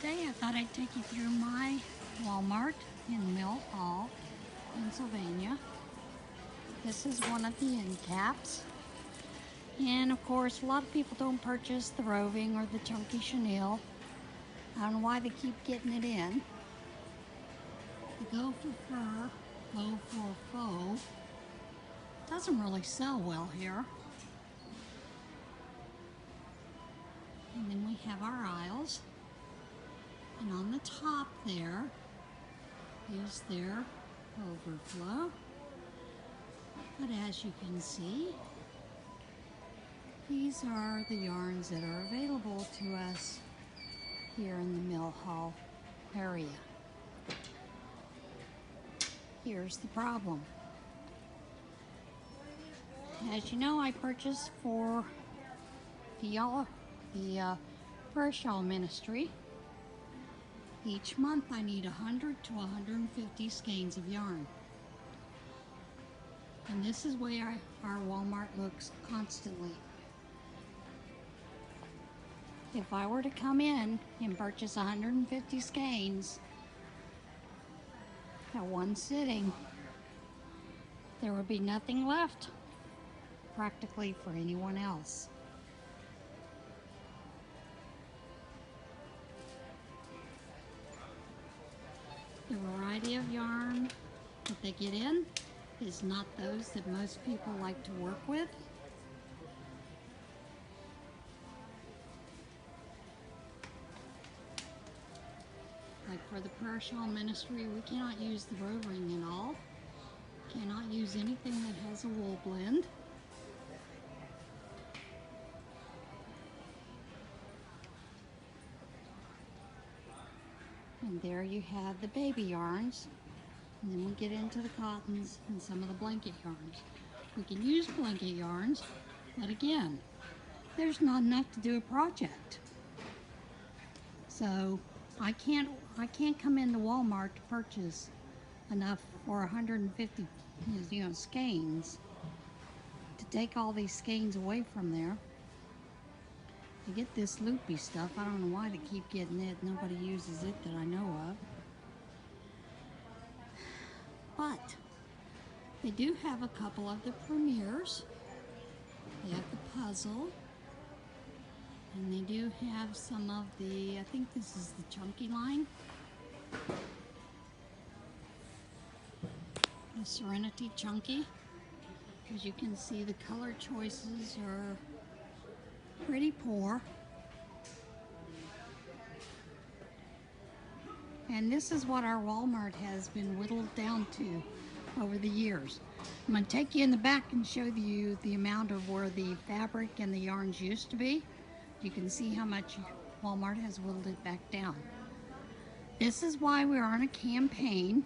Today I thought I'd take you through my Walmart in Mill Hall, Pennsylvania. This is one of the end caps. And of course, a lot of people don't purchase the roving or the chunky chenille. I don't know why they keep getting it in. The go for fur, go for faux doesn't really sell well here. And then we have our aisles. And on the top there is their overflow. But as you can see, these are the yarns that are available to us here in the Mill Hall area. Here's the problem. As you know, I purchased for the fur shawl ministry. Each month I need 100 to 150 skeins of yarn. And this is where our Walmart looks constantly. If I were to come in and purchase 150 skeins at one sitting, there would be nothing left practically for anyone else. The variety of yarn that they get in is not those that most people like to work with. Like for the prayer shawl ministry, we cannot use the roving at all. Cannot use anything that has a wool blend. And there you have the baby yarns. And then we get into the cottons and some of the blanket yarns. We can use blanket yarns, but again, there's not enough to do a project. So I can't come into Walmart to purchase enough for 150 skeins to take all these skeins away from there. To get this loopy stuff, I don't know why they keep getting it. Nobody uses it that I know of. But they do have a couple of the premieres. They have the puzzle. And they do have some of the, I think this is the chunky line. The Serenity Chunky. As you can see, the color choices are pretty poor. And this is what our Walmart has been whittled down to over the years. I'm going to take you in the back and show you the amount of where the fabric and the yarns used to be. You can see how much Walmart has whittled it back down. This is why we're on a campaign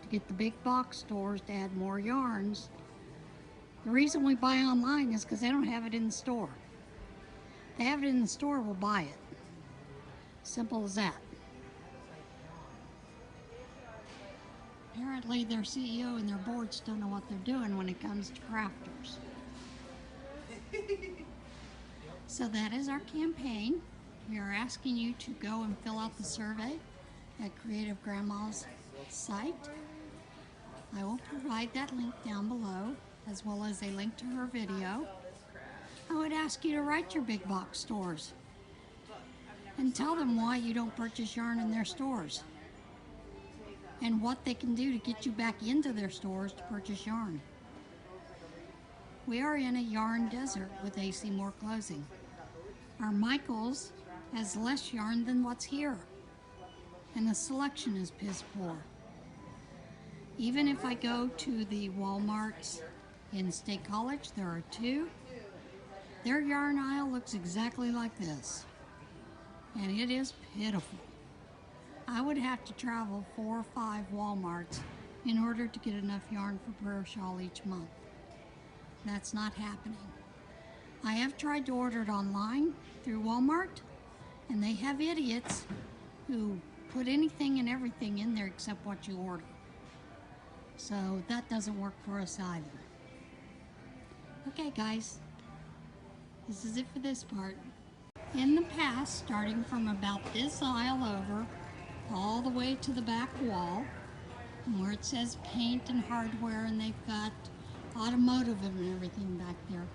to get the big box stores to add more yarns. The reason we buy online is because they don't have it in the store. If they have it in the store, we'll buy it. Simple as that. Apparently their CEO and their boards don't know what they're doing when it comes to crafters. So that is our campaign. We are asking you to go and fill out the survey at Creative Grandma's site. I will provide that link down below, as well as a link to her video. I would ask you to write your big box stores and tell them why you don't purchase yarn in their stores and what they can do to get you back into their stores to purchase yarn. We are in a yarn desert with AC Moore closing. Our Michaels has less yarn than what's here, and the selection is piss poor. Even if I go to the Walmarts in State College, there are two. Their yarn aisle looks exactly like this, and it is pitiful. I would have to travel 4 or 5 Walmarts in order to get enough yarn for prayer shawl each month. That's not happening. I have tried to order it online through Walmart, and they have idiots who put anything and everything in there except what you order. So that doesn't work for us either. Okay guys, this is it for this part. in the past, starting from about this aisle over, all the way to the back wall, where it says paint and hardware, and they've got automotive and everything back there.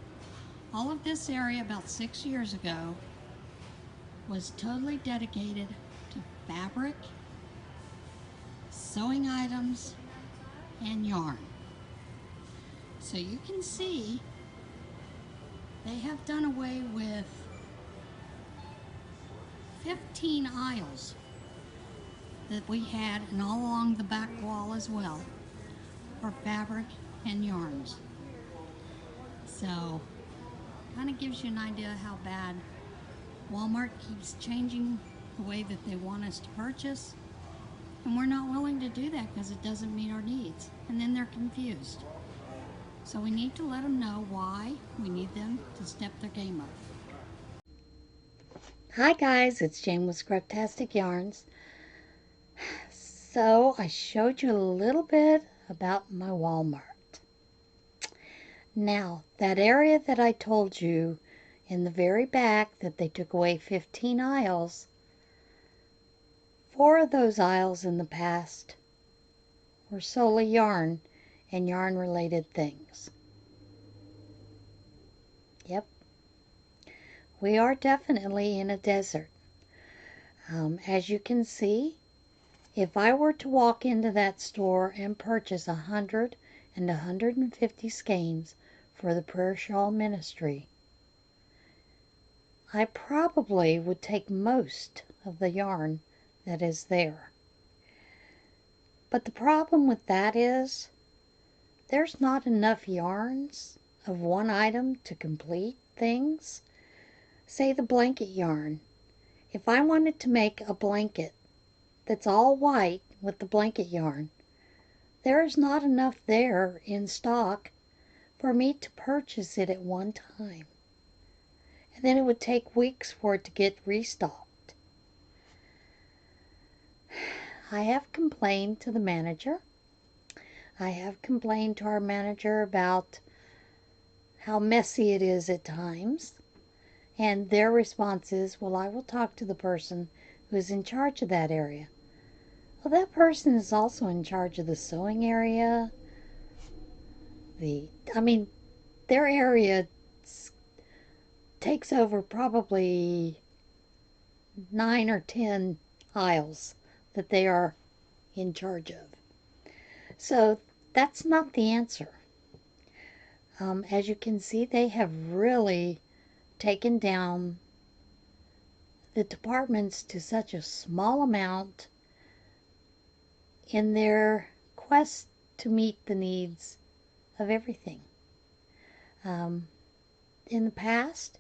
All of this area about 6 years ago was totally dedicated to fabric, sewing items, and yarn. So you can see they have done away with 15 aisles that we had, and all along the back wall as well, for fabric and yarns. So kind of gives you an idea how bad Walmart keeps changing the way that they want us to purchase, and we're not willing to do that because it doesn't meet our needs, and then they're confused. So we need to let them know why we need them to step their game up. Hi guys, it's Jane with Scraptastic Yarns. So I showed you a little bit about my Walmart. Now, that area that I told you in the very back that they took away 15 aisles, 4 of those aisles in the past were solely yarn and yarn related things. Yep, we are definitely in a desert. As you can see, if I were to walk into that store and purchase 100 and 150 skeins for the Prayer Shawl Ministry, I probably would take most of the yarn that is there. But the problem with that is there's not enough yarns of one item to complete things. Say the blanket yarn. If I wanted to make a blanket that's all white with the blanket yarn, there is not enough there in stock for me to purchase it at one time. And then it would take weeks for it to get restocked. I have complained to the manager. I have complained to our manager about how messy it is at times. And their response is, well, I will talk to the person who is in charge of that area. Well, that person is also in charge of the sewing area. Their area takes over probably 9 or 10 aisles that they are in charge of. So that's not the answer. As you can see, they have really taken down the departments to such a small amount in their quest to meet the needs of everything. In the past,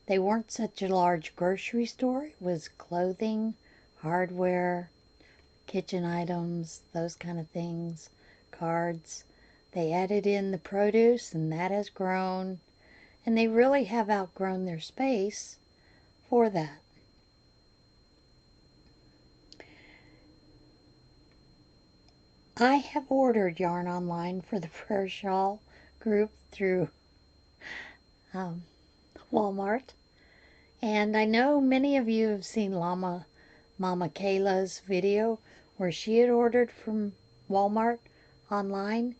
they weren't such a large grocery store. It was clothing, hardware, kitchen items, those kind of things, cards. They added in the produce, and that has grown, and they really have outgrown their space for that. I have ordered yarn online for the Prayer Shawl group through Walmart, and I know many of you have seen Mama Kayla's video where she had ordered from Walmart online,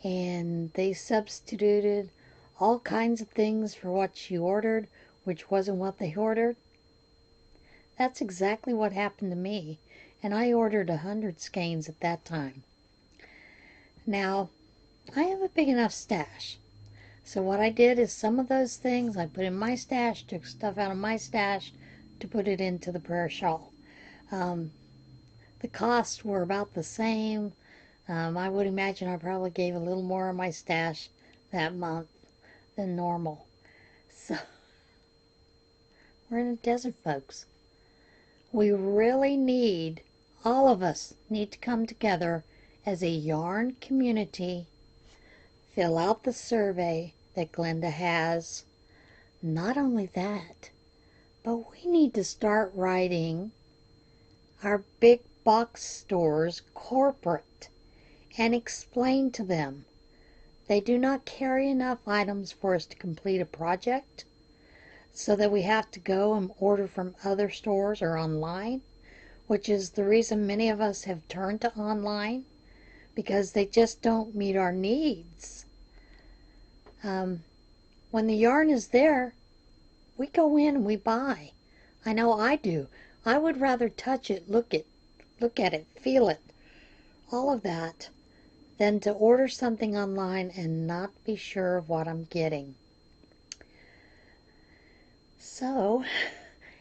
and they substituted all kinds of things for what she ordered, which wasn't what they ordered. That's exactly what happened to me, and I ordered 100 skeins at that time. Now, I have a big enough stash. So what I did is some of those things I put in my stash, took stuff out of my stash to put it into the Prayer Shawl. The costs were about the same. I would imagine I probably gave a little more of my stash that month than normal. So we're in a desert, folks. We really need, all of us need to come together as a yarn community, fill out the survey that Glenda has. Not only that, but we need to start writing our big box stores corporate and explain to them they do not carry enough items for us to complete a project. so that we have to go and order from other stores or online, which is the reason many of us have turned to online because they just don't meet our needs. When the yarn is there, we go in and we buy. I know I do. I would rather touch it, look at it, feel it, all of that, than to order something online and not be sure of what I'm getting. So,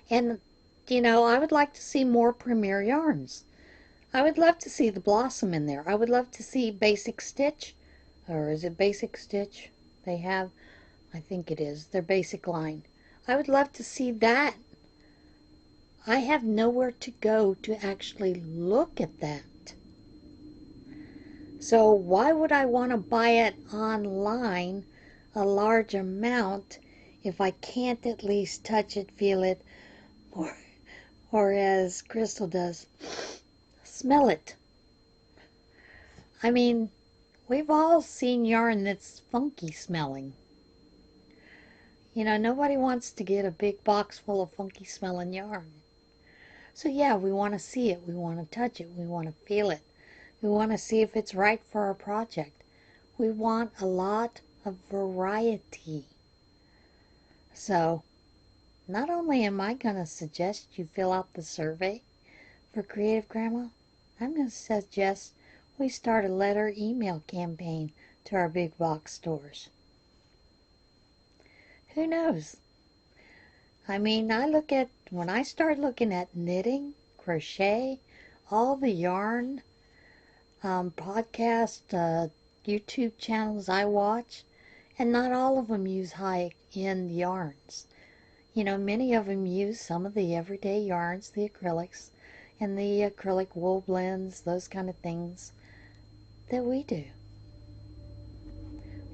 and I would like to see more Premier yarns. I would love to see the Blossom in there. I would love to see Basic Stitch, or is it Basic Stitch? They have, I think it is, their basic line. I would love to see that. I have nowhere to go to actually look at that. So why would I want to buy it online, a large amount, if I can't at least touch it, feel it, or as Crystal does, smell it? I mean, we've all seen yarn that's funky smelling. Nobody wants to get a big box full of funky smelling yarn. So yeah, we want to see it, we want to touch it, we want to feel it. We want to see if it's right for our project. We want a lot of variety. So, not only am I going to suggest you fill out the survey for Creative Grandma, I'm going to suggest we start a letter email campaign to our big box stores. Who knows? I mean, when I start looking at knitting, crochet, all the yarn, podcast, YouTube channels I watch, and not all of them use high-end yarns. Many of them use some of the everyday yarns, the acrylics, and the acrylic wool blends, those kind of things that we do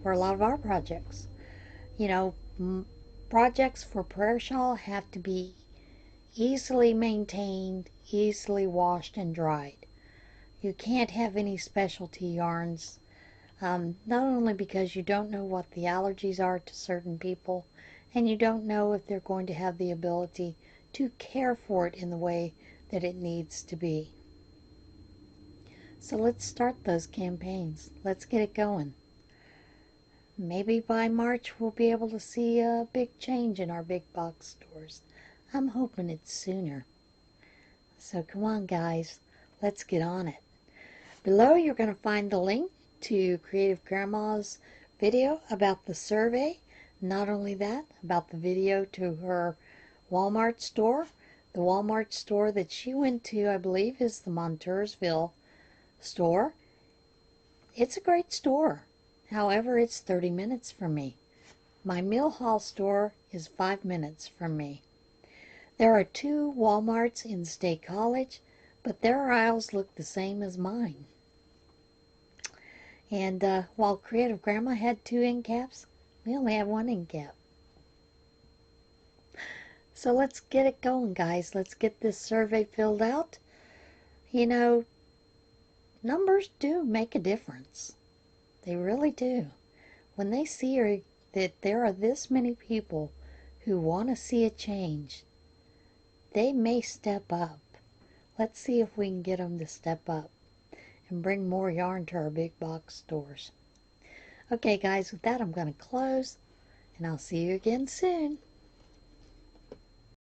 for a lot of our projects. Projects for prayer shawl have to be easily maintained, easily washed and dried. You can't have any specialty yarns, not only because you don't know what the allergies are to certain people, and you don't know if they're going to have the ability to care for it in the way that it needs to be. So let's start those campaigns. Let's get it going. Maybe by March we'll be able to see a big change in our big box stores. I'm hoping it's sooner. So come on, guys, let's get on it. Below you're going to find the link to Creative Grandma's video about the survey. Not only that, about the video to her Walmart store. The Walmart store that she went to, I believe, is the Montoursville store. It's a great store. However, it's 30 minutes from me. My Mill Hall store is 5 minutes from me. There are 2 Walmarts in State College, but their aisles look the same as mine. And while Creative Grandma had 2 end caps, we only have 1 end cap. So let's get it going, guys. Let's get this survey filled out. Numbers do make a difference. They really do. When they see that there are this many people who want to see a change, they may step up. Let's see if we can get them to step up and bring more yarn to our big box stores. Okay, guys, with that, I'm going to close, and I'll see you again soon.